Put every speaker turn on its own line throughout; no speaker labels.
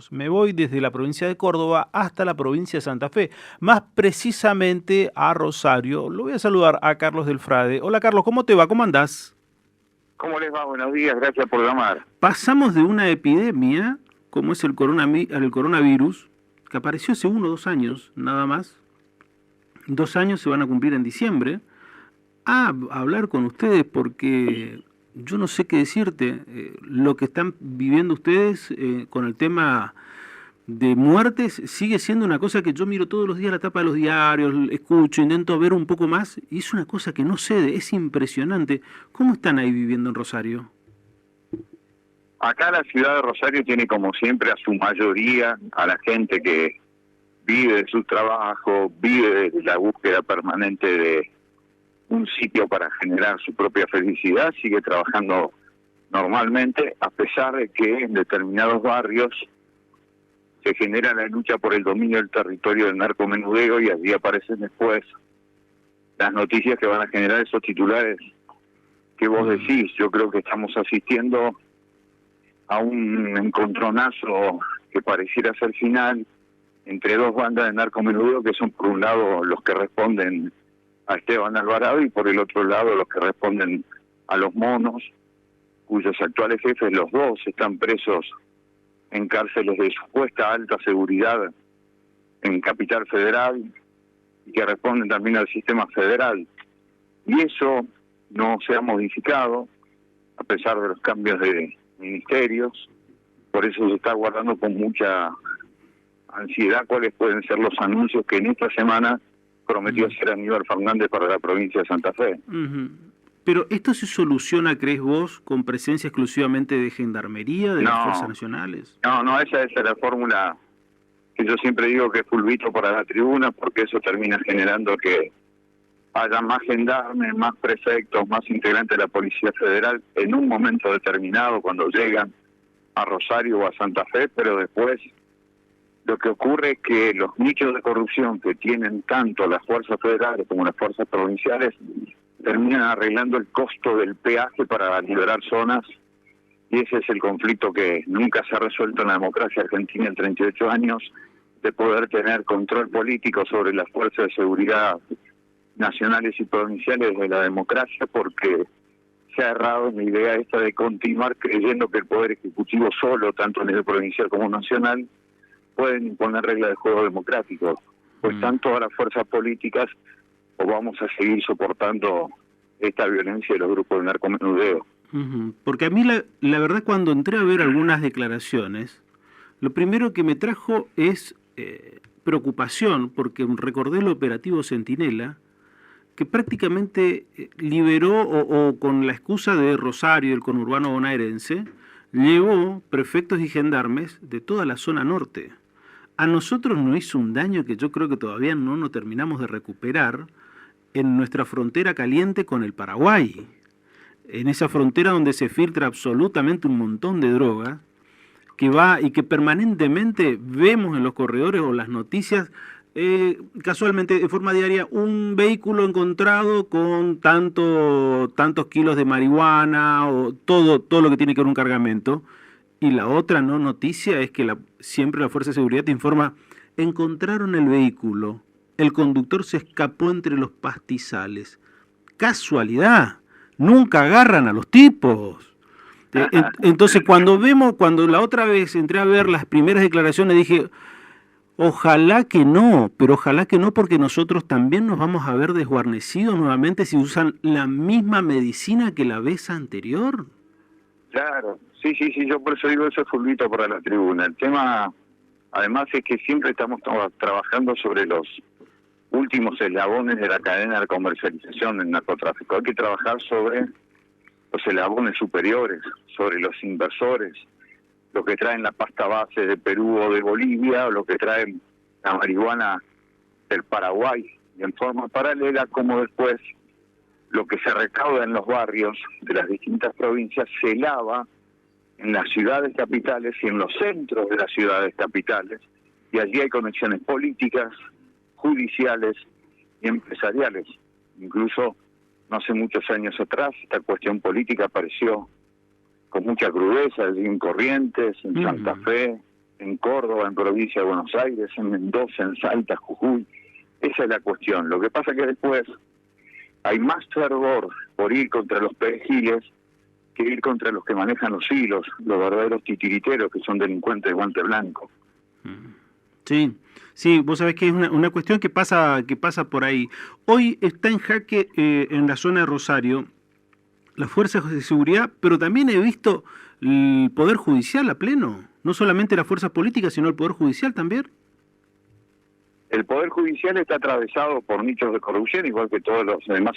lejos. Me voy desde la provincia de Córdoba hasta la provincia de Santa Fe, más precisamente a Rosario. Lo voy a saludar a Carlos del Frade. Hola Carlos, ¿cómo te va? ¿Cómo andás?
¿Cómo les va? Buenos días, gracias por llamar.
Pasamos de una epidemia, como es el coronavirus, que apareció hace 1 o 2 años, nada más. 2 años se van a cumplir en diciembre, a hablar con ustedes porque yo no sé qué decirte. Lo que están viviendo ustedes con el tema de muertes sigue siendo una cosa que yo miro todos los días la tapa de los diarios, escucho, intento ver un poco más y es una cosa que no cede, es impresionante. ¿Cómo están ahí viviendo en Rosario?
Acá la ciudad de Rosario tiene como siempre a su mayoría a la gente que vive de su trabajo, vive de la búsqueda permanente de un sitio para generar su propia felicidad, sigue trabajando normalmente, a pesar de que en determinados barrios se genera la lucha por el dominio del territorio del narcomenudeo y allí aparecen después las noticias que van a generar esos titulares que vos decís. Yo creo que estamos asistiendo a un encontronazo que pareciera ser final entre dos bandas de narcomenudeo que son por un lado los que responden a Esteban Alvarado y por el otro lado los que responden a los monos, cuyos actuales jefes, los dos, están presos en cárceles de supuesta alta seguridad en Capital Federal y que responden también al sistema federal. Y eso no se ha modificado a pesar de los cambios de ministerios, por eso se está guardando con mucha ansiedad cuáles pueden ser los anuncios que en esta semana prometió hacer Aníbal Fernández para la provincia de Santa Fe.
Pero ¿esto se soluciona, crees vos, con presencia exclusivamente de gendarmería, de las fuerzas nacionales?
No, esa es la fórmula que yo siempre digo que es fulbito para la tribuna, porque eso termina generando que haya más gendarmes, más prefectos, más integrantes de la Policía Federal en un momento determinado cuando llegan a Rosario o a Santa Fe, pero después lo que ocurre es que los nichos de corrupción que tienen tanto las fuerzas federales como las fuerzas provinciales terminan arreglando el costo del peaje para liberar zonas, y ese es el conflicto que nunca se ha resuelto en la democracia argentina en 38 años, de poder tener control político sobre las fuerzas de seguridad nacionales y provinciales de la democracia, porque se ha errado en la idea esta de continuar creyendo que el Poder Ejecutivo solo, tanto a nivel provincial como nacional, pueden imponer reglas de juego democráticos. Pues están todas las fuerzas políticas o vamos a seguir soportando esta violencia de los grupos de narcomenudeo.
Porque a mí la verdad, cuando entré a ver algunas declaraciones, lo primero que me trajo es preocupación, porque recordé el operativo Centinela, que prácticamente liberó, o con la excusa de Rosario, el conurbano bonaerense, llevó prefectos y gendarmes de toda la zona norte. A nosotros nos hizo un daño que yo creo que todavía no nos terminamos de recuperar en nuestra frontera caliente con el Paraguay. En esa frontera donde se filtra absolutamente un montón de droga, que va y que permanentemente vemos en los corredores o las noticias, casualmente de forma diaria, un vehículo encontrado con tantos kilos de marihuana o todo lo que tiene que ver un cargamento. Y la otra noticia es que siempre la Fuerza de Seguridad te informa: encontraron el vehículo, el conductor se escapó entre los pastizales. Casualidad, nunca agarran a los tipos. Entonces cuando la otra vez entré a ver las primeras declaraciones, dije, ojalá que no, pero ojalá que no, porque nosotros también nos vamos a ver desguarnecidos nuevamente si usan la misma medicina que la vez anterior.
Claro, sí, yo por eso digo, eso es fulbito para la tribuna. El tema, además, es que siempre estamos trabajando sobre los últimos eslabones de la cadena de comercialización del narcotráfico. Hay que trabajar sobre los eslabones superiores, sobre los inversores, los que traen la pasta base de Perú o de Bolivia, o los que traen la marihuana del Paraguay, y en forma paralela, como después lo que se recauda en los barrios de las distintas provincias se lava en las ciudades capitales y en los centros de las ciudades capitales, y allí hay conexiones políticas, judiciales y empresariales. Incluso no hace muchos años atrás esta cuestión política apareció con mucha crudeza allí en Corrientes, en Santa Fe, en Córdoba, en provincia de Buenos Aires, en Mendoza, en Salta, Jujuy. Esa es la cuestión. Lo que pasa es que después hay más fervor por ir contra los perejiles que ir contra los que manejan los hilos, los verdaderos titiriteros que son delincuentes de guante blanco.
Sí, sí, vos sabés que es una cuestión que pasa por ahí. Hoy está en jaque en la zona de Rosario las fuerzas de seguridad, pero también he visto el Poder Judicial a pleno. No solamente las fuerzas políticas, sino el Poder Judicial también.
El Poder Judicial está atravesado por nichos de corrupción, igual que todos los demás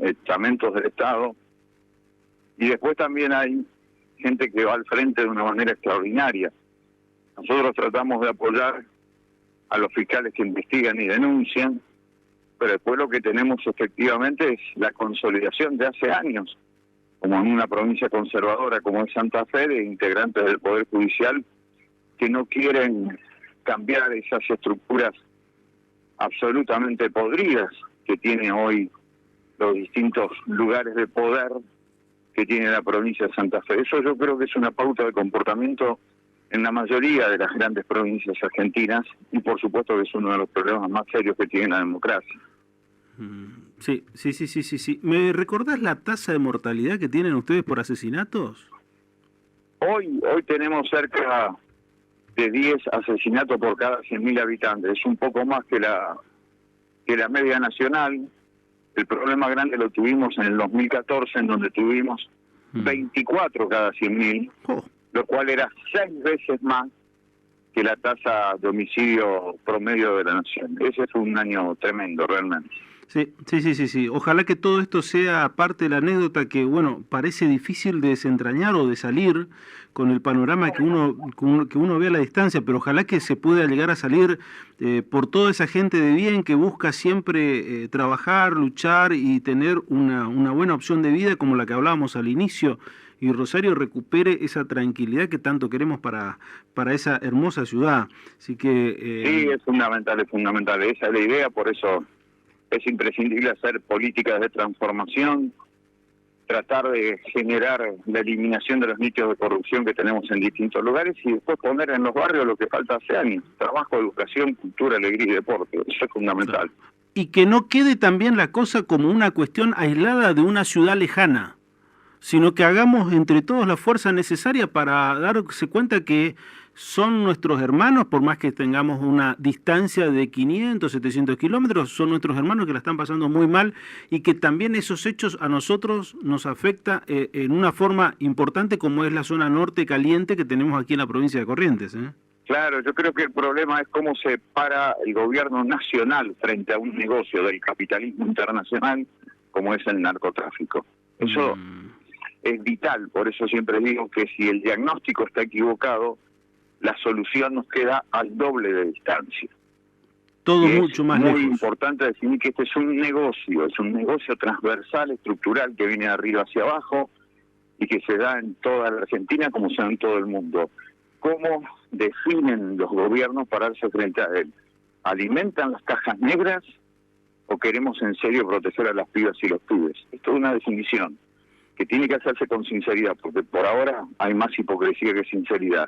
estamentos del Estado. Y después también hay gente que va al frente de una manera extraordinaria. Nosotros tratamos de apoyar a los fiscales que investigan y denuncian, pero después lo que tenemos efectivamente es la consolidación de hace años, como en una provincia conservadora como es Santa Fe, de integrantes del Poder Judicial que no quieren cambiar esas estructuras absolutamente podridas que tiene hoy los distintos lugares de poder que tiene la provincia de Santa Fe. Eso yo creo que es una pauta de comportamiento en la mayoría de las grandes provincias argentinas y por supuesto que es uno de los problemas más serios que tiene la democracia.
Sí. ¿Me recordás la tasa de mortalidad que tienen ustedes por asesinatos?
Hoy tenemos cerca de 10 asesinatos por cada 100.000 habitantes. Es un poco más que la media nacional. El problema grande lo tuvimos en el 2014, en donde tuvimos 24 cada 100.000, lo cual era 6 veces más que la tasa de homicidio promedio de la nación. Ese fue un año tremendo, realmente.
Sí. Ojalá que todo esto sea parte de la anécdota que, bueno, parece difícil de desentrañar o de salir con el panorama que uno ve a la distancia, pero ojalá que se pueda llegar a salir por toda esa gente de bien que busca siempre trabajar, luchar y tener una buena opción de vida como la que hablábamos al inicio, y Rosario recupere esa tranquilidad que tanto queremos para esa hermosa ciudad. Así que
sí, es fundamental. Esa es la idea, por eso es imprescindible hacer políticas de transformación, tratar de generar la eliminación de los nichos de corrupción que tenemos en distintos lugares y después poner en los barrios lo que falta hace años: trabajo, educación, cultura, alegría y deporte. Eso es fundamental.
Y que no quede también la cosa como una cuestión aislada de una ciudad lejana, sino que hagamos entre todos la fuerza necesaria para darse cuenta que son nuestros hermanos, por más que tengamos una distancia de 500, 700 kilómetros, son nuestros hermanos que la están pasando muy mal y que también esos hechos a nosotros nos afecta en una forma importante, como es la zona norte caliente que tenemos aquí en la provincia de Corrientes.
Claro, yo creo que el problema es cómo se para el gobierno nacional frente a un negocio del capitalismo internacional como es el narcotráfico. Eso es vital, por eso siempre digo que si el diagnóstico está equivocado, la solución nos queda al doble de distancia.
Todo mucho más lejos.
Es muy importante definir que este es un negocio transversal, estructural, que viene de arriba hacia abajo y que se da en toda la Argentina como se da en todo el mundo. ¿Cómo definen los gobiernos pararse frente a él? ¿Alimentan las cajas negras o queremos en serio proteger a las pibas y los pibes? Esto es una definición que tiene que hacerse con sinceridad, porque por ahora hay más hipocresía que sinceridad.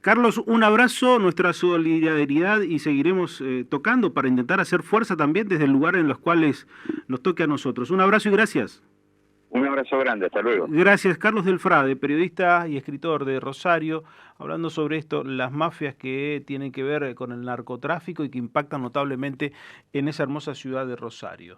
Carlos, un abrazo, nuestra solidaridad y seguiremos tocando para intentar hacer fuerza también desde el lugar en los cuales nos toque a nosotros. Un abrazo y gracias.
Un abrazo grande, hasta luego.
Gracias, Carlos Del Frade, periodista y escritor de Rosario, hablando sobre esto, las mafias que tienen que ver con el narcotráfico y que impactan notablemente en esa hermosa ciudad de Rosario.